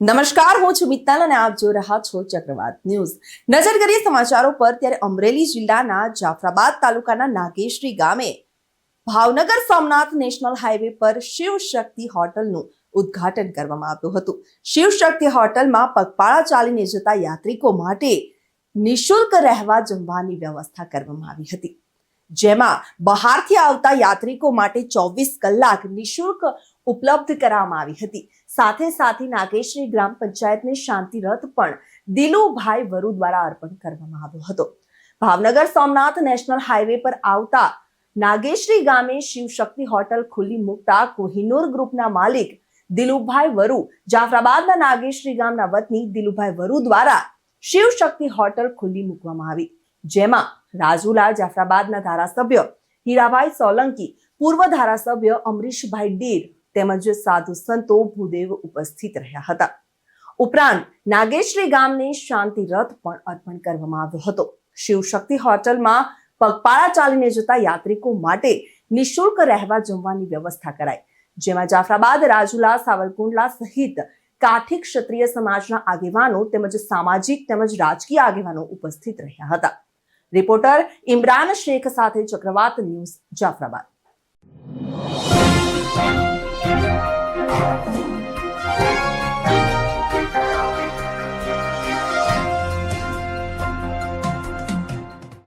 નમસ્કાર, હું છું મિત્તલ અને આપ જોઈ રહ્યા છો ચક્રવાત ન્યૂઝ. નજર કરીએ સમાચારો પર. ત્યારે અમરેલી જિલ્લાના જાફરાબાદ તાલુકાના નાગેશ્રી ગામે ભાવનગર સોમનાથ નેશનલ હાઈવે પર શિવ શક્તિ હોટલનું ઉદ્ઘાટન કરવામાં આવ્યું હતું. શિવ શક્તિ હોટલમાં પગપાળા ચાલીને જતા યાત્રિકો માટે નિઃશુલ્ક રહેવા જમવાની વ્યવસ્થા કરવામાં આવી હતી, જેમાં બહારથી આવતા યાત્રિકો માટે 24 કલાક નિઃશુલ્ક ઉપલબ્ધ કરવામાં આવી હતી. સાથે સાથે નાગેશ્રી ગ્રામ પંચાયતને શાંતિ રથ પણ દિલુભાઈ વરુ દ્વારા અર્પણ કરવામાં આવ્યો હતો. ભાવનગર સોમનાથ નેશનલ હાઈવે પર આવતા નાગેશ્રી ગામે શિવ શક્તિ હોટલ ખુલ્લી મૂકતા કોહિનૂર ગ્રુપના માલિક દિલુભાઈ વરુ, જાફરાબાદના નાગેશ્રી ગામના વતની દિલુભાઈ વરુ દ્વારા શિવ શક્તિ હોટલ ખુલ્લી મૂકવામાં આવી, જેમાં રાજુલા જાફરાબાદના ધારાસભ્ય હીરાભાઈ સોલંકી, પૂર્વ ધારાસભ્ય અમરીશભાઈ ડીર તેમજ સાધુ સંતો ભૂદેવ ઉપસ્થિત રહ્યા હતા. ઉપરાંત નાગેશ્રી ગામને શાંતિ રથ પણ અર્પણ કરવામાં આવ્યો હતો. શિવ શક્તિ હોટલમાં પગપાળા ચાલીને જતા યાત્રિકો માટે નિઃશુલ્ક રહેવા જમવાની વ્યવસ્થા કરાઈ, જેમાં જાફરાબાદ, રાજુલા, સાવરકુંડલા સહિત કાઠી ક્ષત્રિય સમાજના આગેવાનો તેમજ સામાજિક તેમજ રાજકીય આગેવાનો ઉપસ્થિત રહ્યા હતા. રિપોર્ટર ઇમરાન શેખ સાથે ચક્રવાત ન્યૂઝ, જાફરાબાદ.